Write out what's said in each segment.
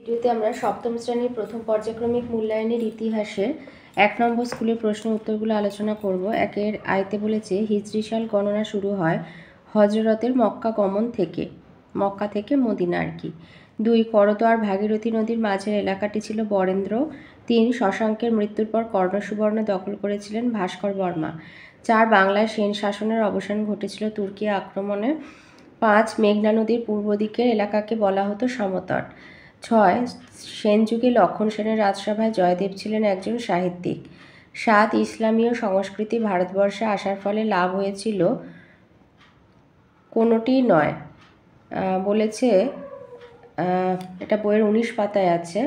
ভিডিওতে আমরা সপ্তম শ্রেণীর প্রথম পর্যায়ক্রমিক মূল্যায়নের ইতিহাসের 1 নম্বর স্কুলের প্রশ্ন উত্তরগুলো আলোচনা করব। একের আয়তে বলেছে হিজরি সাল গণনা শুরু হয় হজরতের মক্কা গমন থেকে, মক্কা থেকে মদিনা আর কি। 2 করতোয়ার ভাগীরথী নদীর মাঝের এলাকাটি ছিল বরেন্দ্র। 3 শশাঙ্কের মৃত্যুর পর কর্ণসুবর্ণ দখল করেছিলেন ভাস্কর বর্মা। 4 বাংলায় সেন শাসনের অবসান ঘটেছিল তুর্কি আক্রমণে। 5 মেঘনা নদীর পূর্ব দিকের এলাকাকে বলা হতো সমতট। 6 সেন যুগে লক্ষণ সেনের রাজসভায় জয়দেব ছিলেন একজন সাহিত্যিক। 7 ইসলামীয় সংস্কৃতি ভারতবর্ষে আসার ফলে লাভ হয়েছিল কোনোটি নয় বলেছে, এটা বইয়ের 19 পাতায় আছে।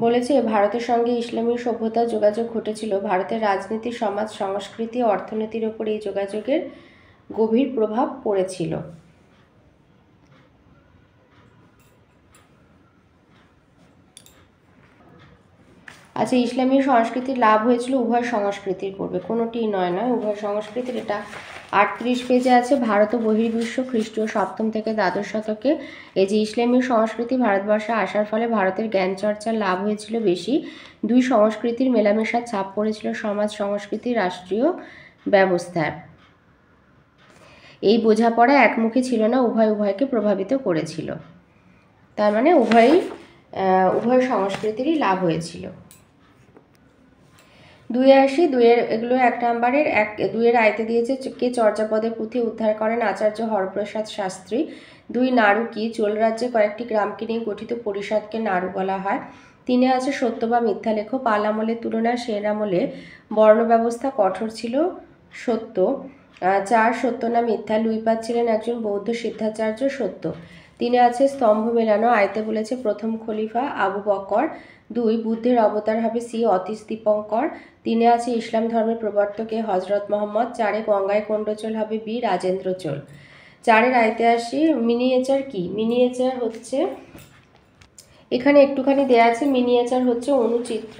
বলেছে ভারতের সঙ্গে ইসলামীয় সভ্যতার যোগাযোগ ঘটেছিল। ভারতের রাজনীতি, সমাজ, সংস্কৃতি, অর্থনীতির ওপর এই যোগাযোগের গভীর প্রভাব পড়েছিল। আচ্ছা, ইসলামীয় সংস্কৃতির লাভ হয়েছিল উভয় সংস্কৃতির পূর্বে, কোনোটি নয় উভয় সংস্কৃতির। এটা 38 পেজে আছে। ভারত ও বহির্বিশ্ব খ্রিস্টীয় 7ম থেকে দ্বাদশ শতকে এই যে ইসলামীয় সংস্কৃতি ভারতবর্ষে আসার ফলে ভারতের জ্ঞান চর্চার লাভ হয়েছিল বেশি। 2 সংস্কৃতির মেলামেশার ছাপ পড়েছিল সমাজ, সংস্কৃতি, রাষ্ট্রীয় ব্যবস্থায়। এই বোঝাপড়া একমুখী ছিল না, উভয়কে প্রভাবিত করেছিল। তার মানে উভয় সংস্কৃতিরই লাভ হয়েছিল। 2 আসি। 2-এর এগুলো 1 নম্বরের। 2-এর আয়তে দিয়েছে কে চর্যাপদের পুঁথি উদ্ধার করেন? আচার্য হরপ্রসাদ শাস্ত্রী। 2 নাড়ু কি? চোল রাজ্যে কয়েকটি গ্রামকে নিয়ে গঠিত পরিষদকে নাড়ু বলা হয়। 3-এ আছে সত্য বা মিথ্যা লেখো। পাল আমলের তুলনায় সেন আমলে বর্ণ ব্যবস্থা কঠোর ছিল, সত্য। 4 সত্য না মিথ্যা? লুইপাদ ছিলেন একজন বৌদ্ধ সিদ্ধাচার্য, সত্য। 3-এ আছে স্তম্ভ মেলানো। আয়তে বলেছে প্রথম খলিফা আবু বকর। 2 বুদ্ধের অবতার হবে সি অতীশ দীপঙ্কর। 3-এ আছে ইসলাম ধর্মের প্রবর্তকে হজরত মোহাম্মদ। 4-এ গঙ্গায় কোন্ডচল হবে বি রাজেন্দ্র চোল। 4-এর আয়তে আসি। মিনিয়েচার কি? মিনিয়েচার হচ্ছে, এখানে একটুখানি দেয়া আছে, মিনিয়েচার হচ্ছে অনুচিত্র।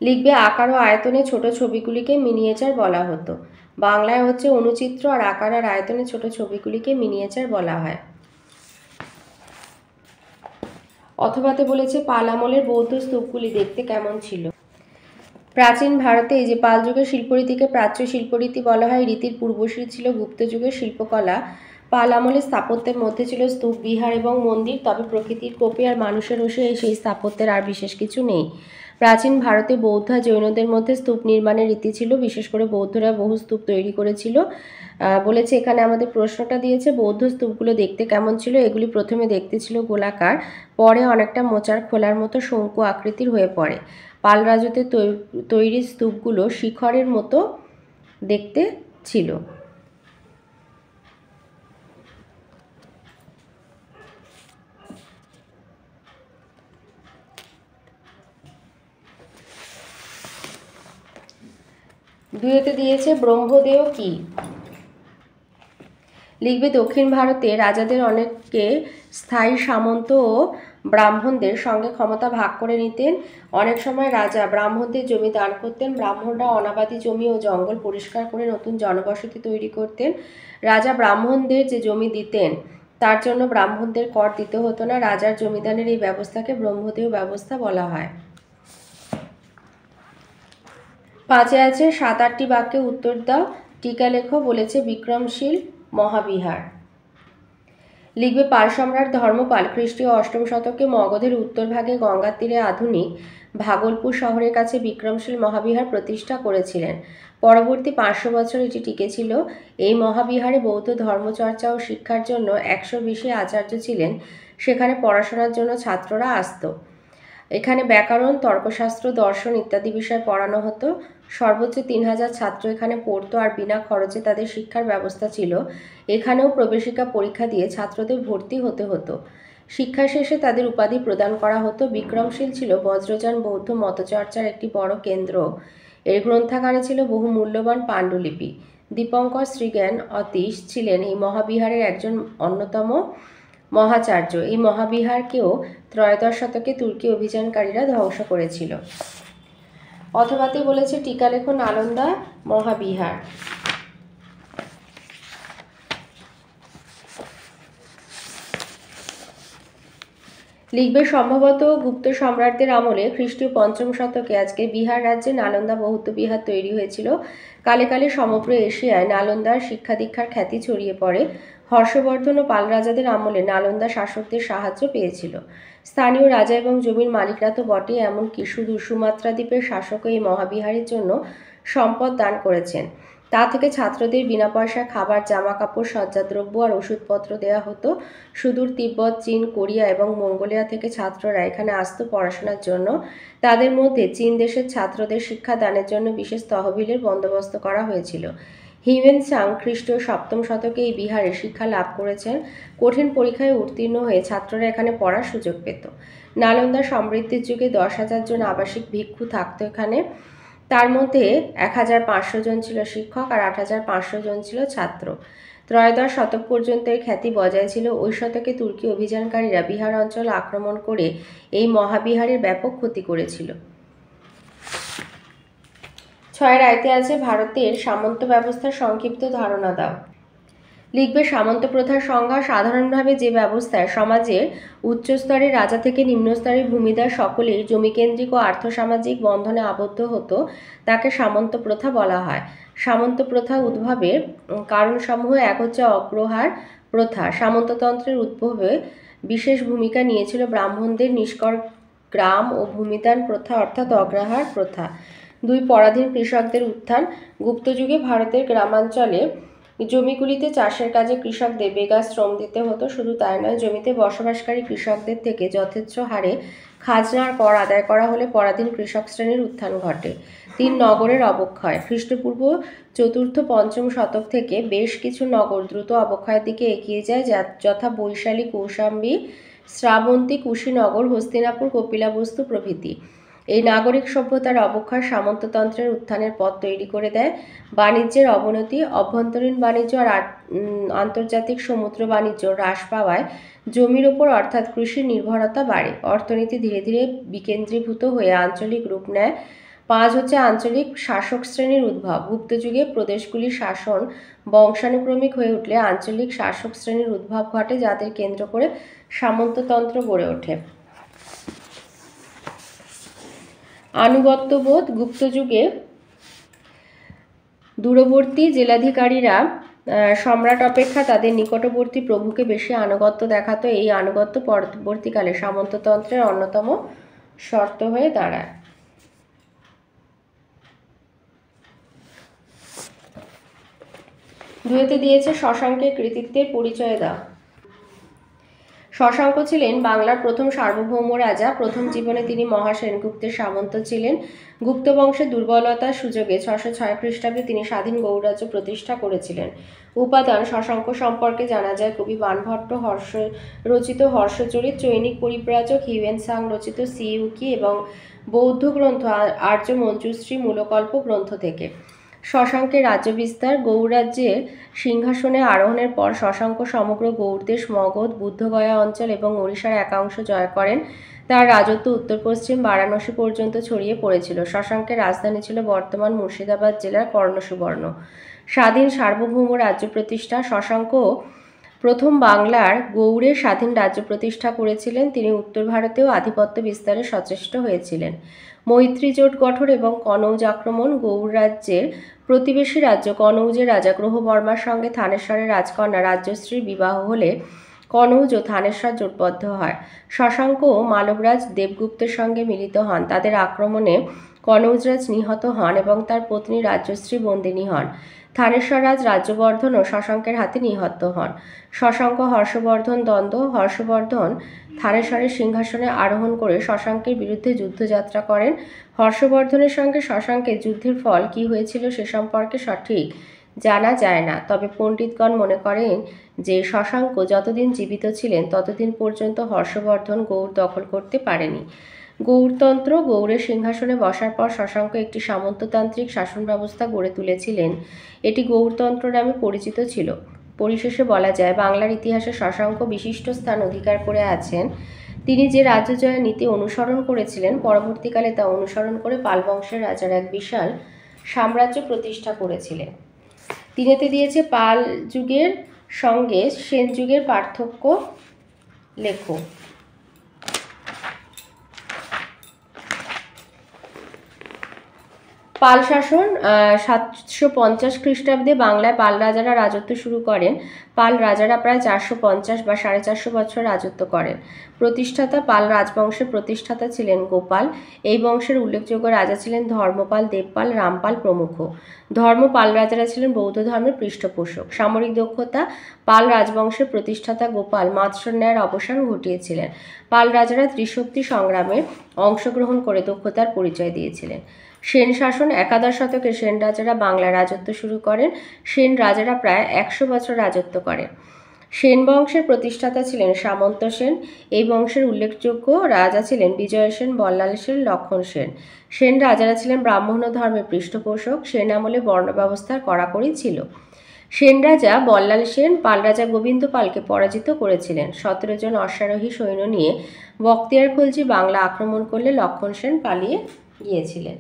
লিখবে আকার ও আয়তনে ছোট ছবিগুলিকে মিনিয়েচার বলা হতো। বাংলায় হচ্ছে অনুচিত্র, আর আকার আর আয়তনে ছোট ছবিগুলিকে মিনিয়েচার বলা হয়। অথবাতে বলেছে পাল আমলের বৌদ্ধ স্তূপগুলি দেখতে কেমন ছিল? প্রাচীন ভারতে এই যে পাল যুগের শিল্পরীতিকে প্রাচ্য শিল্পরীতি বলা হয়। রীতির পূর্বসূরি ছিল গুপ্ত যুগের শিল্পকলা। পাল আমলের স্থাপত্যের মধ্যে ছিল স্তূপ, বিহার এবং মন্দির। তবে প্রকৃতির কোপে আর মানুষের রোষে সেই স্থাপত্যের আর বিশেষ কিছু নেই। প্রাচীন ভারতে বৌদ্ধ আর জৈনদের মধ্যে স্তূপ নির্মাণের রীতি ছিল। বিশেষ করে বৌদ্ধরা বহু স্তূপ তৈরি করেছিল। বলেছে এখানে আমাদের প্রশ্নটা দিয়েছে বৌদ্ধ স্তূপগুলো দেখতে কেমন ছিল? এগুলি প্রথমে দেখতে ছিল গোলাকার, পরে অনেকটা মোচার খোলার মতো শঙ্কু আকৃতির হয়ে পড়ে। পাল রাজত্বের তৈরি স্তূপগুলো শিখরের মতো দেখতে ছিল। দুইতে দিয়েছে ব্রহ্মদেও কি? লিখবে দক্ষিণ ভারতে রাজাদের অনেকে স্থায়ী সামন্ত ও ব্রাহ্মণদের সঙ্গে ক্ষমতা ভাগ করে নিতেন। অনেক সময় রাজা ব্রাহ্মণদের জমি দান করতেন। ব্রাহ্মণরা অনাবাদি জমি ও জঙ্গল পরিষ্কার করে নতুন জনবসতি তৈরি করতেন। রাজা ব্রাহ্মণদের যে জমি দিতেন তার জন্য ব্রাহ্মণদের কর দিতে হতো না। রাজার জমিদানের এই ব্যবস্থাকে ব্রহ্মদেয় ব্যবস্থা বলা হয়। 5-এ আছে 7-8টি বাক্যে উত্তর দাও, টিকা লেখো। বলেছে বিক্রমশীল মহাবিহার। লিখবে পাল সম্রাট ধর্মপাল খ্রিস্টীয় 8ম শতকে মগধের উত্তরভাগে গঙ্গার তীরে আধুনিক ভাগলপুর শহরের কাছে বিক্রমশীল মহাবিহার প্রতিষ্ঠা করেছিলেন। পরবর্তী 500 বছর এটি টিকেছিল। এই মহাবিহারে বৌদ্ধ ধর্মচর্চা ও শিক্ষার জন্য 100 বেশি আচার্য ছিলেন। সেখানে পড়াশোনার জন্য ছাত্ররা আসত। এখানে ব্যাকরণ, তর্কশাস্ত্র, দর্শন ইত্যাদি বিষয় পড়ানো হতো। সর্বোচ্চ 3000 ছাত্র এখানে পড়তো আর বিনা খরচে তাদের শিক্ষার ব্যবস্থা ছিল। এখানেও প্রবেশিকা পরীক্ষা দিয়ে ছাত্রদের ভর্তি হতে হতো। শিক্ষা শেষে তাদের উপাধি প্রদান করা হতো। বিক্রমশীল ছিল বজ্রযান বৌদ্ধ মতচর্চার একটি বড় কেন্দ্র। এর গ্রন্থাগারে ছিল বহু মূল্যবান পাণ্ডুলিপি। দীপঙ্কর শ্রীজ্ঞান অতীশ ছিলেন এই মহাবিহারের একজন অন্যতম মহাচার্য। এই মহাবিহারকেও ত্রয়োদশ শতকে তুর্কি অভিযানকারীরা ধ্বংস করেছিল। অথবাতে বলেছে টিকা লেখো নালন্দা মহাবিহার। লিখবে সম্ভবত গুপ্ত সম্রাটদের আমলে খ্রিস্টীয় ৫ম শতকে আজকে বিহার রাজ্যে নালন্দা বৌদ্ধ বিহার তৈরি হয়েছিল। কালে কালে সমগ্র এশিয়ায় নালন্দার শিক্ষা দীক্ষার খ্যাতি ছড়িয়ে পড়ে। হর্ষবর্ধন ও পাল রাজাদের আমলে নালন্দা শাসকদের সাহায্য পেয়েছিল। স্থানীয় রাজা এবং জমির মালিকরা তো বটেই, এমনকি শুধু সুমাত্রা দ্বীপের শাসকও এই মহাবিহারের জন্য সম্পদ দান করেছেন। তা থেকে ছাত্রদের বিনা পয়সায় খাবার, জামা কাপড়, সজ্জাদ্রব্য আর ওষুধপত্র দেওয়া হতো। সুদূর তিব্বত, চীন, কোরিয়া এবং মঙ্গোলিয়া থেকে ছাত্ররা এখানে আসতো পড়াশোনার জন্য। তাদের মধ্যে চীন দেশের ছাত্রদের শিক্ষাদানের জন্য বিশেষ তহবিলের বন্দোবস্ত করা হয়েছিল। হিউয়েন-সাং খ্রিস্টীয় ৭ম শতকে এই বিহারে শিক্ষা লাভ করেছেন। কঠিন পরীক্ষায় উত্তীর্ণ হয়ে ছাত্ররা এখানে পড়ার সুযোগ পেত। নালন্দা সমৃদ্ধির যুগে ১০,০০০ জন আবাসিক ভিক্ষু থাকতো এখানে। তার মধ্যে ১,৫০০ জন ছিল শিক্ষক আর ৮,৫০০ জন ছিল ছাত্র। ত্রয়োদশ শতক পর্যন্ত এর খ্যাতি বজায় ছিল। ওই শতকে তুর্কি অভিযানকারীরা বিহার অঞ্চল আক্রমণ করে এই মহাবিহারের ব্যাপক ক্ষতি করেছিল। ৬ রায়তে আছে ভারতের সামন্ত ব্যবস্থার সংক্ষিপ্ত ধারণা দাও। লিখবে সামন্ত প্রথার সংজ্ঞা সাধারণভাবে যে ব্যবস্থায় সমাজের উচ্চস্তরের রাজা থেকে নিম্নস্তরের ভূমিদার সকলেই জমিকেন্দ্রিক ও আর্থসামাজিক বন্ধনে আবদ্ধ হতো তাকে সামন্ত প্রথা বলা হয়। সামন্ত প্রথা উদ্ভবের কারণসমূহ এক হচ্ছে অগ্রহার প্রথা। সামন্ততন্ত্রের উদ্ভবে বিশেষ ভূমিকা নিয়েছিল ব্রাহ্মণদের নিষ্কর গ্রাম ও ভূমিদান প্রথা অর্থাৎ অগ্রহার প্রথা। ২ পরাধীন কৃষকদের উত্থান। গুপ্তযুগে ভারতের গ্রামাঞ্চলে জমিগুলিতে চাষের কাজে কৃষকদের বেগা শ্রম দিতে হতো। শুধু তাই নয়, জমিতে বসবাসকারী কৃষকদের থেকে যথেচ্ছ হারে খাজনার কর আদায় করা হলে পরাধীন কৃষক শ্রেণীর উত্থান ঘটে। ৩ নগরের অবক্ষয়। খ্রিস্টপূর্ব ৪র্থ-৫ম শতক থেকে বেশ কিছু নগর দ্রুত অবক্ষয়ের দিকে এগিয়ে যায়, যথা বৈশালী, কৌশাম্বী, শ্রাবন্তী, কুশীনগর, হস্তিনাপুর, কপিলাবস্তু প্রভৃতি। এই নাগরিক সভ্যতার অবক্ষয় সামন্ততন্ত্রের উত্থানের পথ তৈরি করে দেয়। বাণিজ্যের অবনতি। অভ্যন্তরীণ বাণিজ্য আর আন্তর্জাতিক সমুদ্র বাণিজ্য হ্রাস পাওয়ায় জমির ওপর অর্থাৎ কৃষির নির্ভরতা বাড়ে। অর্থনীতি ধীরে ধীরে বিকেন্দ্রীভূত হয়ে আঞ্চলিক রূপ নেয়। ৫ হচ্ছে আঞ্চলিক শাসক শ্রেণীর উদ্ভব। গুপ্তযুগে প্রদেশগুলির শাসন বংশানুক্রমিক হয়ে উঠলে আঞ্চলিক শাসক শ্রেণীর উদ্ভব ঘটে, যাদের কেন্দ্র করে সামন্ততন্ত্র গড়ে ওঠে। আনুগত্যবোধ। গুপ্তযুগে দূরবর্তী জেলাধিকারীরা সম্রাট অপেক্ষা তাদের নিকটবর্তী প্রভুকে বেশি আনুগত্য দেখাতো। এই আনুগত্য পরবর্তীকালে সামন্ততন্ত্রের অন্যতম শর্ত হয়ে দাঁড়ায়। ২-তে দিয়েছে শশাঙ্কের কৃতিত্বের পরিচয় দাও। শশাঙ্ক ছিলেন বাংলার প্রথম সার্বভৌম রাজা। প্রথম জীবনে তিনি মহা সেনগুপ্তের সামন্ত ছিলেন। গুপ্ত বংশের দুর্বলতার সুযোগে ৬০৬ খ্রিস্টাব্দে তিনি স্বাধীন গৌড়রাজ্য প্রতিষ্ঠা করেছিলেন। উপাদান। শশাঙ্ক সম্পর্কে জানা যায় কবি বাণভট্ট রচিত হর্ষচরিত, চৈনিক পরিব্রাজক হিউয়েন-সাং রচিত সিইউকি এবং বৌদ্ধ গ্রন্থ আর্য মঞ্জুশ্রী মূলকল্প গ্রন্থ থেকে। শশাঙ্কের রাজ্য বিস্তার। গৌড় রাজ্যের সিংহাসনে আরোহণের পর শশাঙ্ক সমগ্র গৌড়দেশ, মগধ, বুদ্ধগয়া অঞ্চল এবং ওড়িশার একাংশ জয় করেন। তার রাজত্ব উত্তর পশ্চিম বারাণসী পর্যন্ত ছড়িয়ে পড়েছিল। শশাঙ্কের রাজধানী ছিল বর্তমান মুর্শিদাবাদ জেলার কর্ণসুবর্ণ। স্বাধীন সার্বভৌম রাজ্য প্রতিষ্ঠা। শশাঙ্ক প্রথম বাংলার গৌড়ে স্বাধীন রাজ্য প্রতিষ্ঠা করেছিলেন। তিনি উত্তর ভারতেও আধিপত্য বিস্তারে সচেষ্ট হয়েছিলেন। মৈত্রী জোট গঠন এবং কনৌজ আক্রমণ। গৌড় রাজ্যের প্রতিবেশী রাজ্য কনৌজের রাজা গ্রহবর্মার সঙ্গে থানেশ্বরের রাজকন্যা রাজ্যশ্রীর বিবাহ হলে কনৌজ ও থানেশ্বর জোটবদ্ধ হয়। শশাঙ্ক মালবরাজ দেবগুপ্তের সঙ্গে মিলিত হন। তাদের আক্রমণে কনৌজরাজ নিহত হন এবং তার পত্নী রাজ্যশ্রী বন্দিনী হন। থানেশ্বর রাজ রাজ্যবর্ধন ও শশাঙ্কের হাতে নিহত হন। শশাঙ্ক হর্ষবর্ধন দ্বন্দ্ব। হর্ষবর্ধন থানেশ্বরের সিংহাসনে আরোহণ করে শশাঙ্কের বিরুদ্ধে যুদ্ধযাত্রা করেন। হর্ষবর্ধনের সঙ্গে শশাঙ্কের যুদ্ধের ফল কী হয়েছিল সে সম্পর্কে সঠিক জানা যায় না। তবে পণ্ডিতগণ মনে করেন যে শশাঙ্ক যতদিন জীবিত ছিলেন ততদিন পর্যন্ত হর্ষবর্ধন গৌড় দখল করতে পারেনি। গৌড়তন্ত্র। গৌড়ের সিংহাসনে বসার পর শশাঙ্ক একটি সামন্ততান্ত্রিক শাসন ব্যবস্থা গড়ে তুলেছিলেন। এটি গৌড়তন্ত্র নামে পরিচিত ছিল। পরিশেষে বলা যায় বাংলার ইতিহাসে শশাঙ্ক বিশিষ্ট স্থান অধিকার করে আছেন। তিনি যে রাজ্য জয়ের নীতি অনুসরণ করেছিলেন পরবর্তীকালে তা অনুসরণ করে পাল বংশের রাজার এক বিশাল সাম্রাজ্য প্রতিষ্ঠা করেছিলেন। ৩-তে দিয়েছে পাল যুগের সঙ্গে সেন যুগের পার্থক্য লেখো। পাল শাসন 750 খ্রিস্টাব্দে বাংলায় পাল রাজারা রাজত্ব শুরু করেন। পাল রাজারা প্রায় 450 বা 450 বছর রাজত্ব করেন। প্রতিষ্ঠাতা পাল রাজবংশের প্রতিষ্ঠাতা ছিলেন গোপাল। এই বংশের উল্লেখযোগ্য রাজা ছিলেন ধর্মপাল, দেবপাল, রামপাল প্রমুখ। ধর্মপাল রাজারা ছিলেন বৌদ্ধ ধর্মের পৃষ্ঠপোষক। সামরিক দক্ষতা পাল রাজবংশের প্রতিষ্ঠাতা গোপাল মাৎস্যন্যায়ের অবসান ঘটিয়েছিলেন। পাল রাজারা ত্রিশক্তি সংগ্রামে অংশগ্রহণ করে দক্ষতার পরিচয় দিয়েছিলেন। সেন শাসন 11 শতকে সেন রাজারা বাংলায় রাজত্ব শুরু করেন। সেন রাজারা প্রায় 100 বছর রাজত্ব করেন। সেন বংশের প্রতিষ্ঠাতা ছিলেন সামন্ত সেন। এই বংশের উল্লেখযোগ্য রাজা ছিলেন বিজয় সেন, বল্লাল সেন, লক্ষণ সেন। সেন রাজারা ছিলেন ব্রাহ্মণ ধর্মের পৃষ্ঠপোষক। সেন আমলে বর্ণ ব্যবস্থার কড়াকড়ি ছিল। সেন রাজা বল্লাল সেন পাল রাজা গোবিন্দ পালকে পরাজিত করেছিলেন। 17 জন অশ্বারোহী সৈন্য নিয়ে বখতিয়ার খলজি বাংলা আক্রমণ করলে লক্ষণ সেন পালিয়ে গিয়েছিলেন।